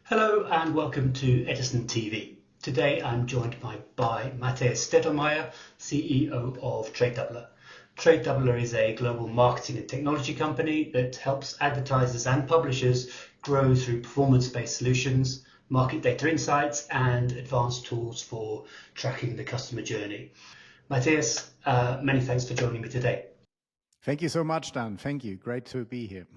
Hello and welcome to Edison TV. Today I'm joined by Matthias Stadelmeyer, CEO of Tradedoubler. Tradedoubler is a global marketing and technology company that helps advertisers and publishers grow through performance-based solutions, market data insights, and advanced tools for tracking the customer journey. Matthias, many thanks for joining me today. Thank you so much, Dan. Thank you. Great to be here.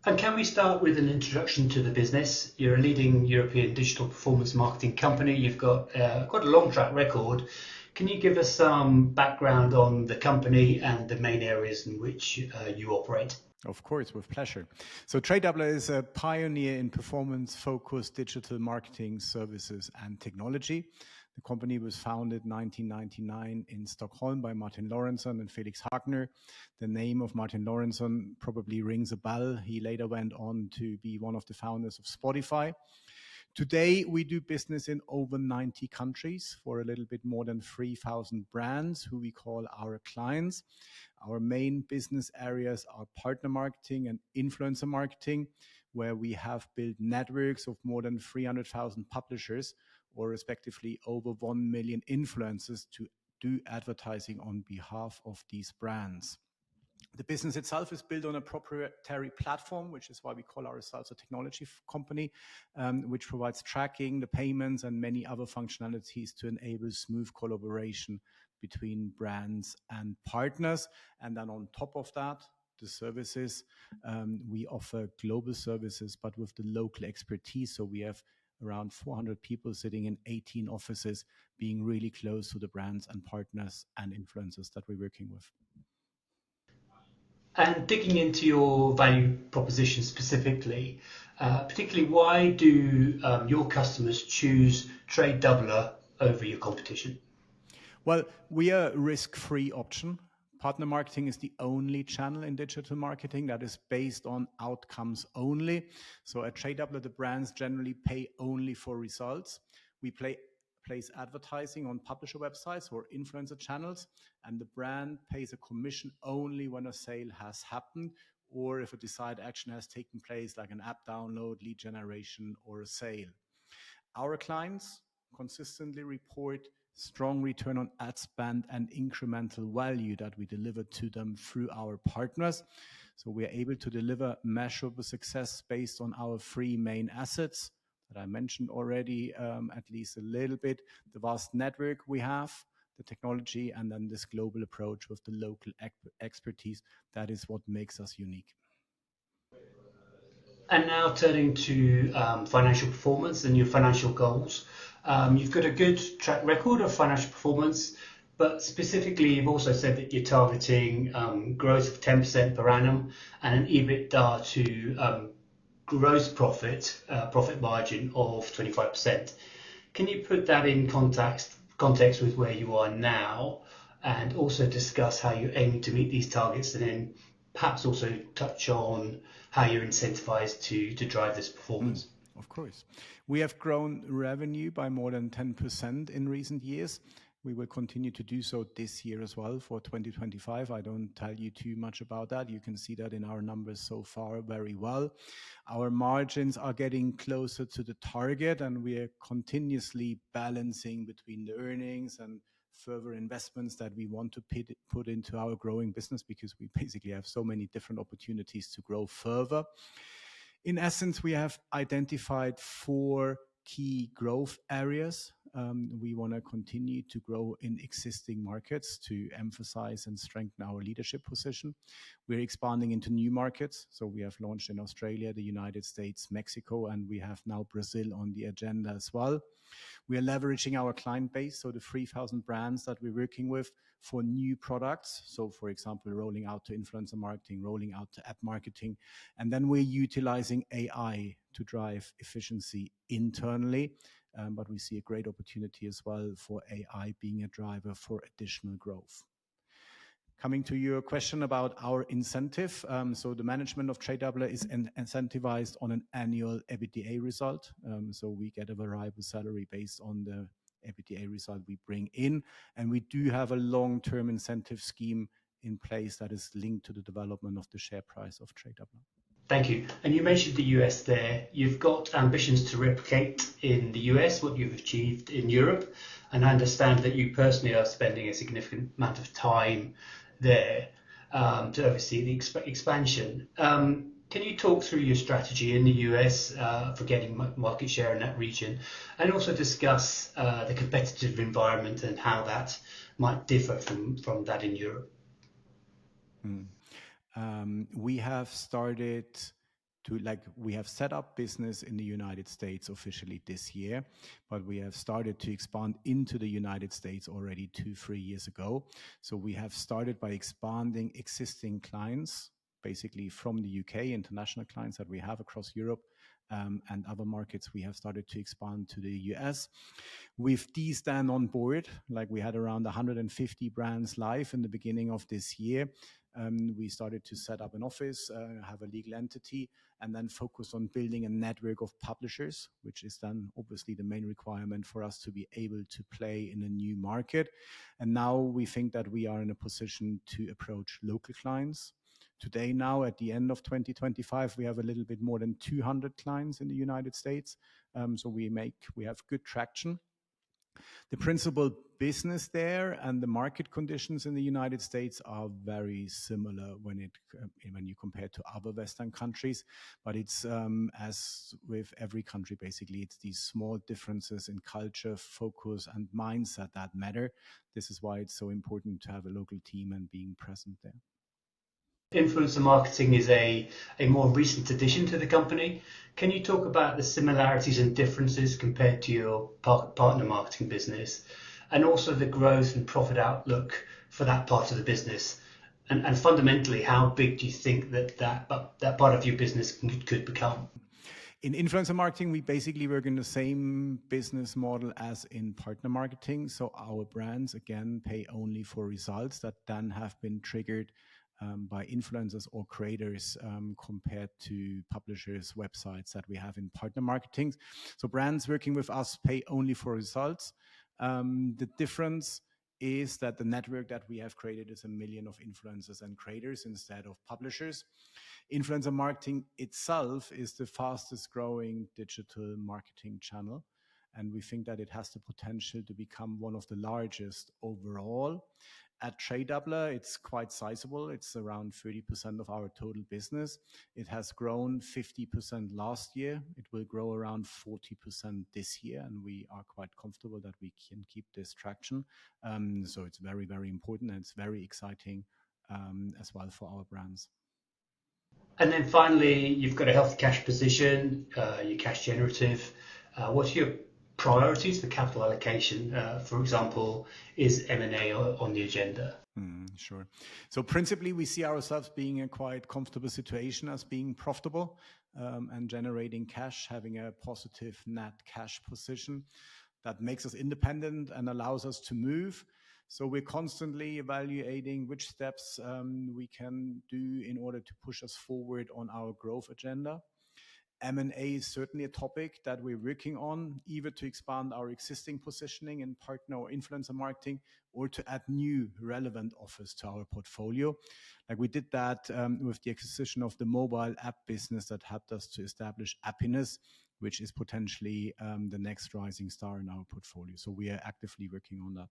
And can we start with an introduction to the business? You're a leading European digital performance marketing company. You've got quite a long track record. Can you give us some background on the company and the main areas in which you operate? Of course, with pleasure. So Tradedoubler is a pioneer in performance-focused digital marketing services and technology. The company was founded in 1999 in Stockholm by Martin Lorentzon and Felix Hagner. The name of Martin Lorentzon probably rings a bell. He later went on to be one of the founders of Spotify. Today, we do business in over 90 countries for a little bit more than 3,000 brands who we call our clients. Our main business areas are partner marketing and influencer marketing, where we have built networks of more than 300,000 publishers, or respectively over 1 million influencers to do advertising on behalf of these brands. The business itself is built on a proprietary platform, which is why we call ourselves a technology company, which provides tracking, the payments, and many other functionalities to enable smooth collaboration between brands and partners. And then on top of that, the services, we offer global services, but with the local expertise. So we have around 400 people sitting in 18 offices, being really close to the brands and partners and influencers that we're working with. And digging into your value proposition specifically, particularly why do your customers choose Tradedoubler over your competition? Well, we are a risk-free option. Partner marketing is the only channel in digital marketing that is based on outcomes only. So at Tradedoubler, the brands generally pay only for results. We place advertising on publisher websites or influencer channels, and the brand pays a commission only when a sale has happened or if a desired action has taken place, like an app download, lead generation, or a sale. Our clients consistently report strong return on ad spend and incremental value that we deliver to them through our partners. So we are able to deliver measurable success based on our three main assets that I mentioned already, at least a little bit: the vast network we have, the technology, and then this global approach with the local expertise. That is what makes us unique. And now turning to financial performance and your financial goals. You've got a good track record of financial performance, but specifically you've also said that you're targeting growth of 10% per annum and an EBITDA to gross profit margin of 25%. Can you put that in context with where you are now, and also discuss how you're aiming to meet these targets, and then perhaps also touch on how you're incentivized to drive this performance? Of course. We have grown revenue by more than 10% in recent years. We will continue to do so this year as well for 2025. I don't tell you too much about that. You can see that in our numbers so far very well. Our margins are getting closer to the target, and we are continuously balancing between the earnings and further investments that we want to put into our growing business, because we basically have so many different opportunities to grow further. In essence, we have identified 4 key growth areas. We want to continue to grow in existing markets to emphasize and strengthen our leadership position. We're expanding into new markets. So we have launched in Australia, the United States, Mexico, and we have now Brazil on the agenda as well. We are leveraging our client base, so the 3,000 brands that we're working with, for new products. So for example, rolling out to influencer marketing, rolling out to app marketing. And then we're utilizing AI to drive efficiency internally. But we see a great opportunity as well for AI being a driver for additional growth. Coming to your question about our incentive. So the management of Tradedoubler is incentivized on an annual EBITDA result. So we get a variable salary based on the EBITDA result we bring in. And we do have a long-term incentive scheme in place that is linked to the development of the share price of Tradedoubler. Thank you. And you mentioned the US there. You've got ambitions to replicate in the US what you've achieved in Europe. And I understand that you personally are spending a significant amount of time there to oversee the expansion. Can you talk through your strategy in the US for getting market share in that region, and also discuss the competitive environment and how that might differ from that in Europe? We have started we have set up business in the United States officially this year, but we have started to expand into the United States already 2-3 years ago. So we have started by expanding existing clients, basically from the UK, international clients that we have across Europe and other markets. We have started to expand to the US. With these then on board, like we had around 150 brands live in the beginning of this year. We started to set up an office, have a legal entity, and then focus on building a network of publishers, which is then obviously the main requirement for us to be able to play in a new market. And now we think that we are in a position to approach local clients. Today, now at the end of 2025, we have a little bit more than 200 clients in the United States. So we have good traction. The principal business there and the market conditions in the United States are very similar when you compare to other Western countries. But it's as with every country, basically, it's these small differences in culture, focus, and mindset that matter. This is why it's so important to have a local team and being present there. Influencer marketing is a more recent addition to the company. Can you talk about the similarities and differences compared to your partner marketing business, and also the growth and profit outlook for that part of the business? And fundamentally, how big do you think that part of your business could become? In influencer marketing, we basically work in the same business model as in partner marketing. So our brands, again, pay only for results that then have been triggered by influencers or creators compared to publishers' websites that we have in partner marketing. So brands working with us pay only for results. The difference is that the network that we have created is 1 million of influencers and creators instead of publishers. Influencer marketing itself is the fastest growing digital marketing channel, and we think that it has the potential to become one of the largest overall. At Tradedoubler, it's quite sizable. It's around 30% of our total business. It has grown 50% last year. It will grow around 40% this year, and we are quite comfortable that we can keep this traction. So it's very, very important, and it's very exciting as well for our brands. And then finally, you've got a healthy cash position, you're cash generative. What are your priorities for capital allocation? For example, is M&A on the agenda? Sure. So principally, we see ourselves being in a quite comfortable situation as being profitable and generating cash, having a positive net cash position that makes us independent and allows us to move. So we're constantly evaluating which steps we can do in order to push us forward on our growth agenda. M&A is certainly a topic that we're working on, either to expand our existing positioning in partner or influencer marketing, or to add new relevant offers to our portfolio. Like we did that with the acquisition of the mobile app business that helped us to establish Happiness, which is potentially the next rising star in our portfolio. So we are actively working on that.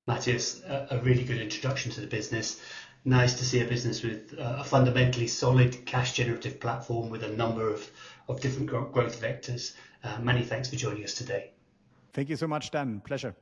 Matthias, a really good introduction to the business. Nice to see a business with a fundamentally solid cash generative platform with a number of different growth vectors. Many thanks for joining us today. Thank you so much, Dan. Pleasure.